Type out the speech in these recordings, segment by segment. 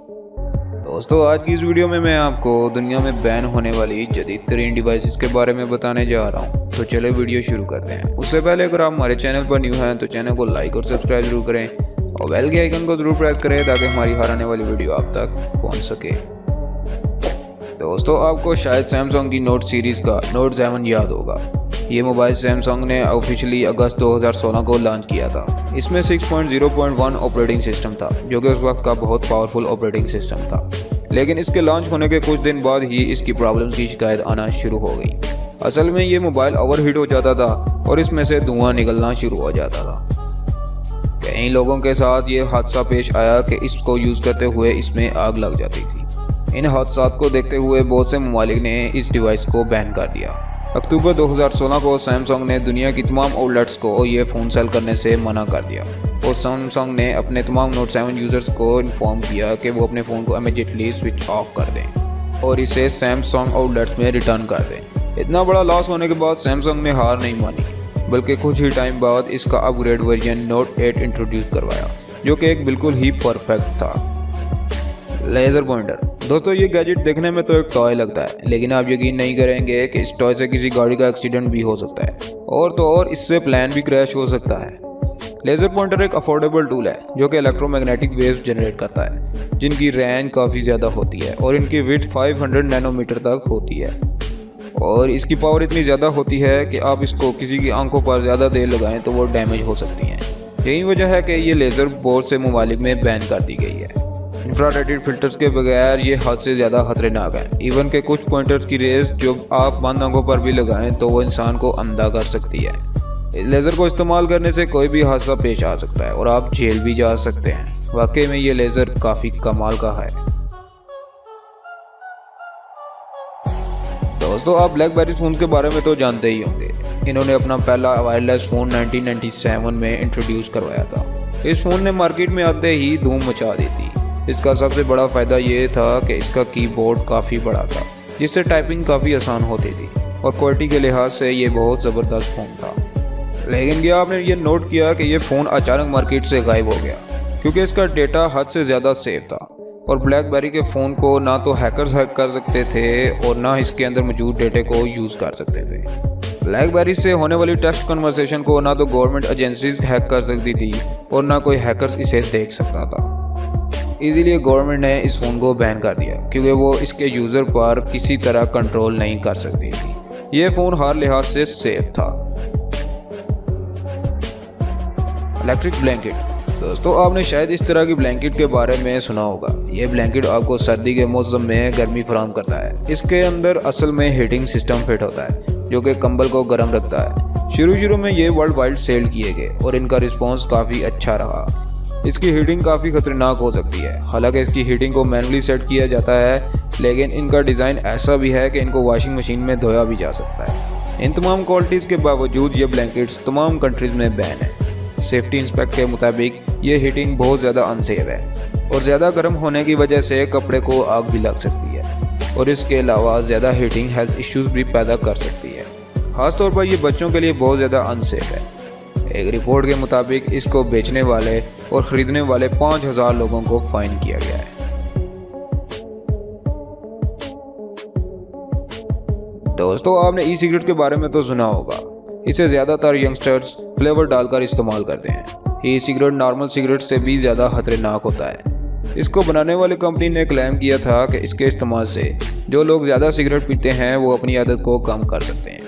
दोस्तों, आज की इस वीडियो में मैं आपको दुनिया में बैन होने वाली जदीद तरीन डिवाइसेस के बारे में बताने जा रहा हूं। तो चलो वीडियो शुरू करते हैं। उससे पहले अगर आप हमारे चैनल पर न्यू हैं तो चैनल को लाइक और सब्सक्राइब जरूर करें और बेल के आइकन को जरूर प्रेस करें ताकि हमारी हर आने वाली वीडियो आप तक पहुंच सके। दोस्तों, आपको शायद सैमसंग की नोट सीरीज़ का नोट 7 याद होगा। ये मोबाइल सैमसंग ने ऑफिशियली अगस्त 2016 को लॉन्च किया था। इसमें 6.0.1 ऑपरेटिंग सिस्टम था, जो कि उस वक्त का बहुत पावरफुल ऑपरेटिंग सिस्टम था। लेकिन इसके लॉन्च होने के कुछ दिन बाद ही इसकी प्रॉब्लम्स की शिकायत आना शुरू हो गई। असल में ये मोबाइल ओवरहीट हो जाता था और इसमें से धुआं निकलना शुरू हो जाता था। कई लोगों के साथ ये हादसा पेश आया कि इसको यूज़ करते हुए इसमें आग लग जाती थी। इन हादसात को देखते हुए बहुत से ममालिक ने इस डिवाइस को बैन कर दिया। अक्टूबर 2016 को सैमसंग ने दुनिया की तमाम आउटलेट्स को ये फ़ोन सेल करने से मना कर दिया और सैमसंग ने अपने तमाम नोट 7 यूज़र्स को इन्फॉर्म किया कि वो अपने फ़ोन को इमीडिएटली स्विच ऑफ कर दें और इसे सैमसंग आउटलेट्स में रिटर्न कर दें। इतना बड़ा लॉस होने के बाद सैमसंग ने हार नहीं मानी, बल्कि कुछ ही टाइम बाद इसका अपग्रेड वर्जन नोट 8 इंट्रोड्यूस करवाया, जो कि एक बिल्कुल ही परफेक्ट था। Laser pointer. दोस्तों, ये गैजेट देखने में तो एक टॉय लगता है, लेकिन आप यकीन नहीं करेंगे कि इस टॉय से किसी गाड़ी का एक्सीडेंट भी हो सकता है और तो और इससे प्लान भी क्रैश हो सकता है। लेज़र पॉइंटर एक अफोर्डेबल टूल है जो कि इलेक्ट्रोमैग्नेटिक वेव्स जनरेट करता है, जिनकी रेंज काफ़ी ज़्यादा होती है और इनकी विड्थ 500 नैनोमीटर तक होती है और इसकी पावर इतनी ज़्यादा होती है कि आप इसको किसी की आंखों पर ज़्यादा देर लगाएं तो वो डैमेज हो सकती हैं। यही वजह है कि ये लेज़र बहुत से ममालिक में बैन कर दी गई है। इंफ्रारेड फिल्टर्स के बगैर ये हद से ज़्यादा खतरनाक है। इवन के कुछ पॉइंटर्स की रेस जो आप बंद आंखों पर भी लगाएं तो वो इंसान को अंधा कर सकती है। इस लेज़र को इस्तेमाल करने से कोई भी हादसा पेश आ सकता है और आप जेल भी जा सकते हैं। वाकई में ये लेज़र काफ़ी कमाल का है। दोस्तों, आप ब्लैकबेरी फ़ोन के बारे में तो जानते ही होंगे। इन्होंने अपना पहला वायरलेस फ़ोन 1997 में इंट्रोड्यूस करवाया था। इस फ़ोन ने मार्केट में आते ही धूम मचा दी थी। इसका सबसे बड़ा फ़ायदा ये था कि इसका कीबोर्ड काफ़ी बड़ा था, जिससे टाइपिंग काफ़ी आसान होती थी और क्वालिटी के लिहाज से ये बहुत ज़बरदस्त फ़ोन था। लेकिन क्या आपने ये नोट किया कि ये फ़ोन अचानक मार्केट से गायब हो गया, क्योंकि इसका डेटा हद से ज़्यादा सेफ था और ब्लैकबेरी के फ़ोन को ना तो हैकर्स हैक कर सकते थे और ना इसके अंदर मौजूद डेटे को यूज़ कर सकते थे। ब्लैकबेरी से होने वाली टेक्स्ट कन्वर्सेशन को ना तो गवर्नमेंट एजेंसीज हैक कर सकती थी और ना कोई हैकर्स इसे देख सकता था। इसीलिए गवर्नमेंट ने इस फ़ोन को बैन कर दिया, क्योंकि वो इसके यूज़र पर किसी तरह कंट्रोल नहीं कर सकती थी। ये फ़ोन हर लिहाज से सेफ था। Electric blanket. दोस्तों, आपने शायद इस तरह की ब्लैंकेट के बारे में सुना होगा। ये ब्लैंकेट आपको सर्दी के मौसम में गर्मी फराहम करता है। इसके अंदर असल में हीटिंग सिस्टम फिट होता है, जो कि कंबल को गर्म रखता है। शुरू में ये वर्ल्ड वाइड सेल किए गए और इनका रिस्पॉन्स काफ़ी अच्छा रहा। इसकी हीटिंग काफ़ी ख़तरनाक हो सकती है। हालांकि इसकी हीटिंग को मैनुअली सेट किया जाता है, लेकिन इनका डिज़ाइन ऐसा भी है कि इनको वॉशिंग मशीन में धोया भी जा सकता है। इन तमाम क्वालिटीज़ के बावजूद ये ब्लैंकेट्स तमाम कंट्रीज़ में बैन है। सेफ्टी इंस्पेक्ट के मुताबिक ये हीटिंग बहुत ज़्यादा अनसेफ है और ज़्यादा गर्म होने की वजह से कपड़े को आग भी लग सकती है और इसके अलावा ज़्यादा हीटिंग हेल्थ इश्यूज़ भी पैदा कर सकती है। ख़ासतौर पर ये बच्चों के लिए बहुत ज़्यादा अनसेफ है। एक रिपोर्ट के मुताबिक इसको बेचने वाले और ख़रीदने वाले 5000 लोगों को फाइन किया गया है। दोस्तों, आपने ई सिगरेट के बारे में तो सुना होगा। इसे ज़्यादातर यंगस्टर्स फ्लेवर डालकर इस्तेमाल करते हैं। ई सिगरेट नॉर्मल सिगरेट से भी ज़्यादा खतरनाक होता है। इसको बनाने वाली कंपनी ने क्लेम किया था कि इसके इस्तेमाल से जो लोग ज़्यादा सिगरेट पीते हैं वो अपनी आदत को कम कर सकते हैं।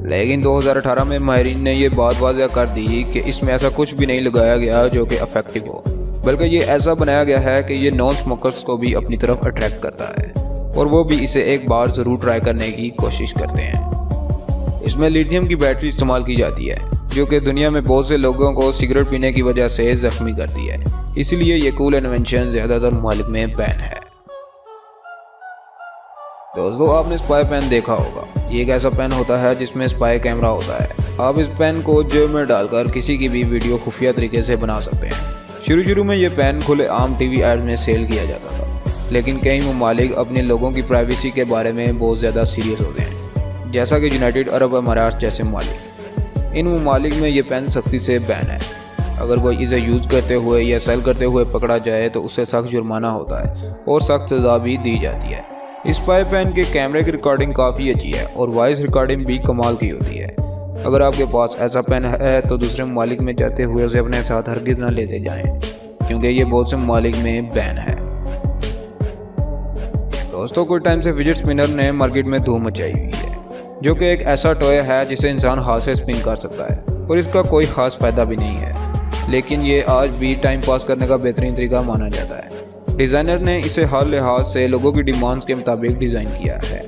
लेकिन 2018 में माहिरीन ने ये बात वाज़ह कर दी कि इसमें ऐसा कुछ भी नहीं लगाया गया जो कि इफेक्टिव हो, बल्कि ये ऐसा बनाया गया है कि ये नॉन स्मोकर्स को भी अपनी तरफ अट्रैक्ट करता है और वो भी इसे एक बार ज़रूर ट्राई करने की कोशिश करते हैं। इसमें लिथियम की बैटरी इस्तेमाल की जाती है, जो कि दुनिया में बहुत से लोगों को सिगरेट पीने की वजह से ज़ख्मी करती है। इसलिए ये कूल इन्वेंशन ज़्यादातर ममालिक में बैन है। दोस्तों, आपने स्पाई पेन देखा होगा। ये एक ऐसा पेन होता है जिसमें स्पाई कैमरा होता है। आप इस पेन को जेब में डालकर किसी की भी वीडियो खुफिया तरीके से बना सकते हैं। शुरू में ये पेन खुले आम टीवी एड में सेल किया जाता था, लेकिन कई ममालिक अपने लोगों की प्राइवेसी के बारे में बहुत ज़्यादा सीरियस होते हैं, जैसा कि यूनाइटेड अरब अमारात जैसे ममालिक। इन ममालिक में ये पेन सख्ती से बैन है। अगर कोई इसे यूज़ करते हुए या सेल करते हुए पकड़ा जाए तो उसे सख्त जुर्माना होता है और सख्त सज़ा भी दी जाती है। इस स्पाई पेन के कैमरे की रिकॉर्डिंग काफ़ी अच्छी है और वॉइस रिकॉर्डिंग भी कमाल की होती है। अगर आपके पास ऐसा पेन है तो दूसरे ममालिक में जाते हुए उसे अपने साथ हरगिज़ न लेते जाएं, क्योंकि ये बहुत से ममालिक में बैन है। दोस्तों, कुछ टाइम से फिजिट स्पिनर ने मार्केट में धूम मचाई हुई है, जो कि एक ऐसा टॉय है जिसे इंसान हाथ से स्पिन कर सकता है और इसका कोई ख़ास फ़ायदा भी नहीं है, लेकिन ये आज भी टाइम पास करने का बेहतरीन तरीका माना जाता है। डिज़ाइनर ने इसे हर लिहाज से लोगों की डिमांड्स के मुताबिक डिज़ाइन किया है,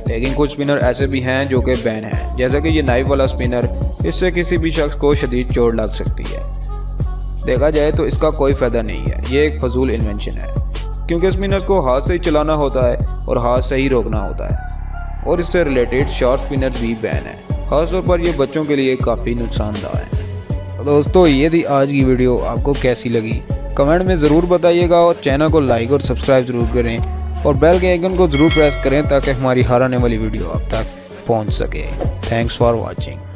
लेकिन कुछ स्पिनर ऐसे भी हैं जो कि बैन हैं, जैसा कि ये नाइफ वाला स्पिनर। इससे किसी भी शख्स को शदीद चोट लग सकती है। देखा जाए तो इसका कोई फ़ायदा नहीं है, ये एक फजूल इन्वेंशन है, क्योंकि स्पिनर्स को हाथ से ही चलाना होता है और हाथ से ही रोकना होता है, और इससे रिलेटेड शॉर्ट स्पिनर भी बैन है। खासतौर पर ये बच्चों के लिए काफ़ी नुकसानदायक है। तो दोस्तों, ये थी आज की वीडियो। आपको कैसी लगी कमेंट में ज़रूर बताइएगा और चैनल को लाइक और सब्सक्राइब ज़रूर करें और बेल के आइकन को ज़रूर प्रेस करें ताकि हमारी हर आने वाली वीडियो आप तक पहुंच सके। Thanks for watching.